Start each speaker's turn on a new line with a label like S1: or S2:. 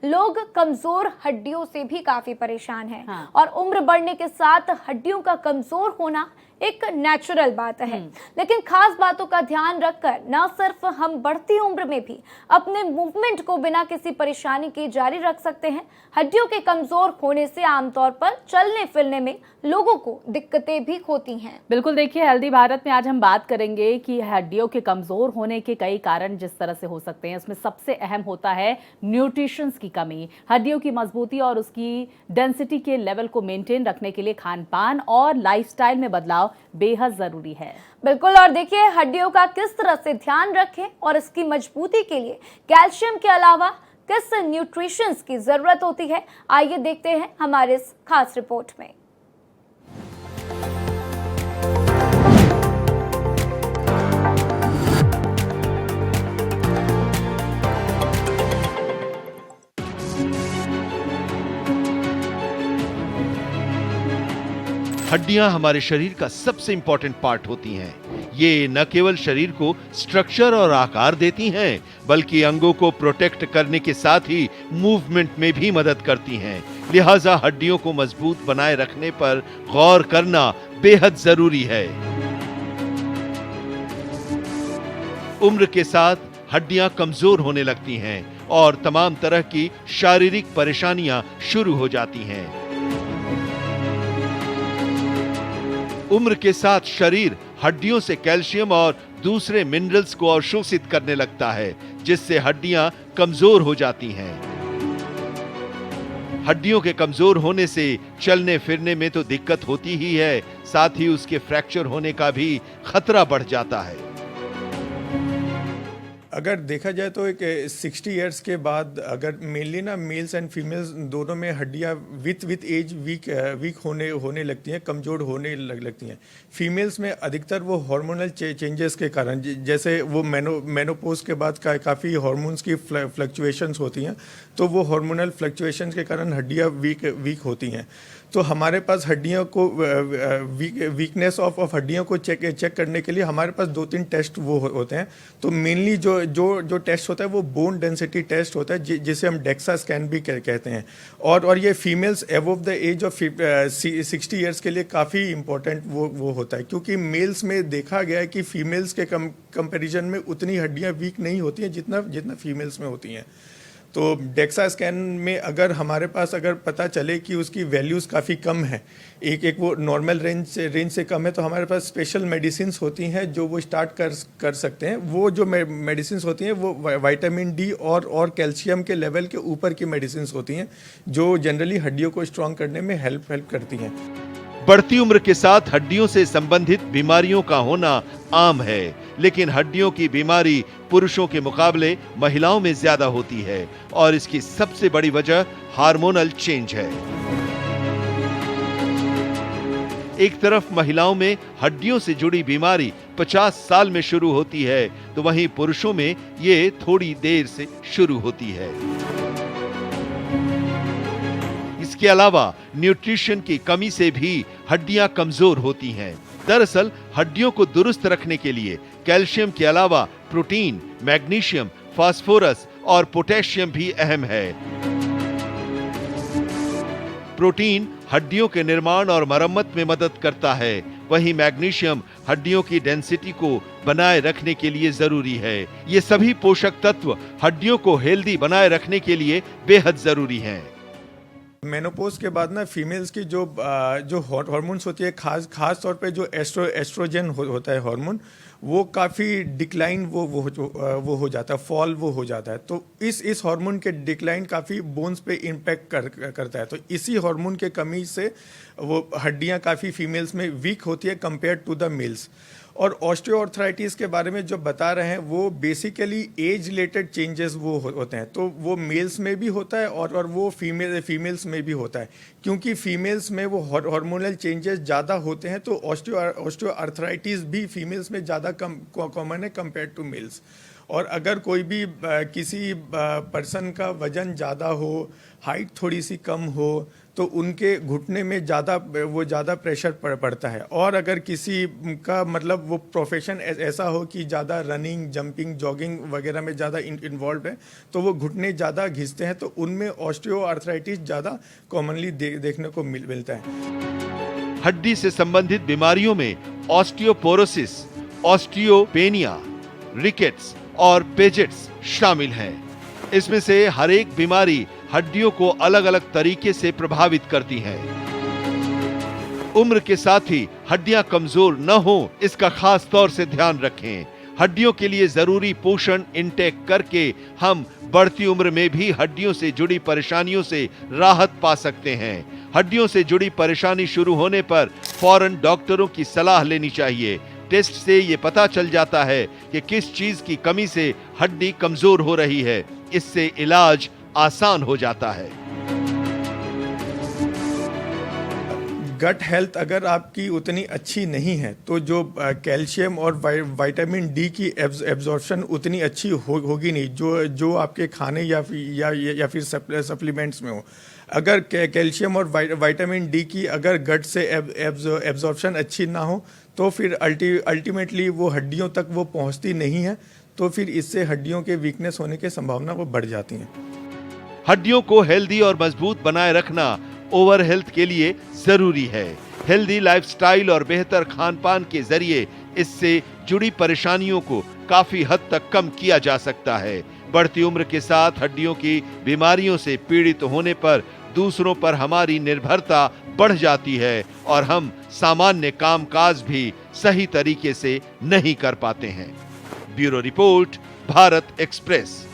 S1: लोग कमजोर हड्डियों से भी काफी परेशान हैं।
S2: हाँ।
S1: और उम्र बढ़ने के साथ हड्डियों का कमजोर होना एक नेचुरल बात है, लेकिन खास बातों का ध्यान रखकर न सिर्फ हम बढ़ती उम्र में भी अपने मूवमेंट को बिना किसी परेशानी के जारी रख सकते हैं। हड्डियों के कमजोर होने से आमतौर पर चलने फिरने में लोगों को दिक्कतें भी होती हैं।
S2: बिल्कुल, देखिए हेल्दी भारत में आज हम बात करेंगे कि हड्डियों के कमजोर होने के कई कारण जिस तरह से हो सकते हैं, उसमें सबसे अहम होता है न्यूट्रिशन की कमी। हड्डियों की मजबूती और उसकी डेंसिटी के लेवल को मेंटेन रखने के लिए खान पान और लाइफस्टाइल में बदलाव बेहद जरूरी है।
S1: बिल्कुल, और देखिए हड्डियों का किस तरह से ध्यान रखें और इसकी मजबूती के लिए कैल्शियम के अलावा किस न्यूट्रिशंस की जरूरत होती है, आइए देखते हैं हमारे इस खास रिपोर्ट में।
S3: हड्डियां हमारे शरीर का सबसे इंपॉर्टेंट पार्ट होती हैं। ये न केवल शरीर को स्ट्रक्चर और आकार देती हैं, बल्कि अंगों को प्रोटेक्ट करने के साथ ही मूवमेंट में भी मदद करती हैं। लिहाजा हड्डियों को मजबूत बनाए रखने पर गौर करना बेहद जरूरी है। उम्र के साथ हड्डियां कमजोर होने लगती हैं और तमाम तरह की शारीरिक परेशानियां शुरू हो जाती हैं। उम्र के साथ शरीर हड्डियों से कैल्शियम और दूसरे मिनरल्स को अवशोषित करने लगता है, जिससे हड्डियां कमजोर हो जाती हैं। हड्डियों के कमजोर होने से चलने फिरने में तो दिक्कत होती ही है, साथ ही उसके फ्रैक्चर होने का भी खतरा बढ़ जाता है।
S4: अगर देखा जाए तो एक 60 इयर्स के बाद अगर मेनली ना मेल्स एंड फीमेल्स दोनों में हड्डियां विथ एज वीक होने लगती हैं, कमजोर होने लगती हैं। फीमेल्स में अधिकतर वो हार्मोनल चेंजेस के कारण, जैसे वो मेनोपोज के बाद काफ़ी हार्मोन्स की फ्लक्चुएशंस होती हैं, तो वो हार्मोनल फ्लक्चुएशंस के कारण हड्डियां वीक होती हैं। तो हमारे पास हड्डियों को वीकनेस ऑफ हड्डियों को चेक करने के लिए हमारे पास 2-3 टेस्ट वो होते हैं। तो मेनली जो टेस्ट होता है वो बोन डेंसिटी टेस्ट होता है, जिसे हम डेक्सा स्कैन भी कहते हैं। और ये females above the age of 60 years के लिए काफ़ी इंपॉर्टेंट वो होता है, क्योंकि मेल्स में देखा गया है कि फीमेल्स के कंपैरिजन में उतनी हड्डियां वीक नहीं होती हैं जितना फीमेल्स में होती हैं। तो डेक्सा स्कैन में अगर हमारे पास अगर पता चले कि उसकी वैल्यूज़ काफ़ी कम है, एक वो नॉर्मल रेंज से कम है, तो हमारे पास स्पेशल मेडिसिन्स होती हैं जो वो स्टार्ट कर सकते हैं। वो जो मेडिसिन्स होती हैं वो विटामिन डी और कैल्शियम के लेवल के ऊपर की मेडिसिन्स होती हैं, जो जनरली हड्डियों को स्ट्रॉन्ग करने में हेल्प करती हैं।
S3: बढ़ती उम्र के साथ हड्डियों से संबंधित बीमारियों का होना आम है, लेकिन हड्डियों की बीमारी पुरुषों के मुकाबले महिलाओं में ज्यादा होती है और इसकी सबसे बड़ी वजह हार्मोनल चेंज है। एक तरफ महिलाओं में हड्डियों से जुड़ी बीमारी 50 साल में शुरू होती है, तो वहीं पुरुषों में ये थोड़ी देर से शुरू होती है। इसके अलावा न्यूट्रिशन की कमी से भी हड्डियां कमजोर होती हैं। दरअसल हड्डियों को दुरुस्त रखने के लिए कैल्शियम के अलावा प्रोटीन, मैग्नीशियम, फास्फोरस और पोटेशियम भी अहम है। प्रोटीन हड्डियों के निर्माण और मरम्मत में मदद करता है, वहीं मैग्नीशियम हड्डियों की डेंसिटी को बनाए रखने के लिए जरूरी है। ये सभी पोषक तत्व हड्डियों को हेल्दी बनाए रखने के लिए बेहद जरूरी हैं।
S4: मेनोपोज के बाद ना फीमेल्स की जो हार्मोन्स होती है, खास तौर पे जो एस्ट्रोजन होता है हार्मोन, वो काफ़ी डिक्लाइन वो हो जाता है, फॉल वो हो जाता है। तो इस हार्मोन के डिक्लाइन काफ़ी बोन्स पे इम्पैक्ट करता है। तो इसी हार्मोन के कमी से वो हड्डियाँ काफ़ी फीमेल्स में वीक होती है कंपेयर टू द मेल्स। और ऑस्टियोआर्थराइटिस के बारे में जो बता रहे हैं वो बेसिकली एज रिलेटेड चेंजेस वो होते हैं, तो वो मेल्स में भी होता है और वो फीमेल्स में भी होता है, क्योंकि फीमेल्स में वो हार्मोनल चेंजेस ज़्यादा होते हैं। तो ऑस्टियोआर्थराइटिस भी फीमेल्स में ज़्यादा कॉमन है कंपेयर टू मेल्स। और अगर कोई भी किसी पर्सन का वजन ज़्यादा हो, हाइट थोड़ी सी कम हो, तो उनके घुटने में ज़्यादा प्रेशर पड़ता है। और अगर किसी का मतलब वो प्रोफेशन ऐसा हो कि ज़्यादा रनिंग, जंपिंग, जॉगिंग वगैरह में ज़्यादा इन्वॉल्व है, तो वो घुटने ज़्यादा घिसते हैं, तो उनमें ऑस्टियोआर्थराइटिस ज़्यादा कॉमनली देखने को मिलता है।
S3: हड्डी से संबंधित बीमारियों में ऑस्टियोपोरोसिस, ऑस्टियोपेनिया, रिकेट्स और पेजेट्स शामिल हैं। इसमें से हर एक बीमारी हड्डियों को अलग अलग तरीके से प्रभावित करती है। उम्र के साथ ही हड्डियां कमजोर न हो, इसका खास तौर से ध्यान रखें। हड्डियों के लिए जरूरी पोषण इनटेक करके हम बढ़ती उम्र में भी हड्डियों से जुड़ी परेशानियों से राहत पा सकते हैं। हड्डियों से जुड़ी परेशानी शुरू होने पर फौरन डॉक्टरों की सलाह लेनी चाहिए। टेस्ट से ये पता चल जाता है कि किस चीज की कमी से हड्डी कमजोर हो रही है। इससे इलाज आसान हो जाता है।
S4: गट हेल्थ अगर आपकी उतनी अच्छी नहीं है तो जो कैल्शियम और विटामिन डी की एब्जॉर्प्शन उतनी अच्छी होगी नहीं जो आपके खाने या फिर सप्लीमेंट्स में हो। अगर कैल्शियम और विटामिन डी की अगर गट से एब्जॉर्प्शन अच्छी ना हो तो फिर अल्टीमेटली वो हड्डियों तक वो पहुंचती नहीं है, तो फिर इससे हड्डियों के वीकनेस होने की संभावना वो बढ़ जाती है।
S3: हड्डियों को हेल्दी और मजबूत बनाए रखना ओवर हेल्थ के लिए जरूरी है। हेल्दी लाइफस्टाइल और बेहतर खान-पान के जरिए इससे जुड़ी परेशानियों को काफी हद तक कम किया जा सकता है। बढ़ती उम्र के साथ हड्डियों की बीमारियों से पीड़ित होने पर दूसरों पर हमारी निर्भरता बढ़ जाती है और हम सामान्य कामकाज भी सही तरीके से नहीं कर पाते हैं। Bureau report, Bharat express.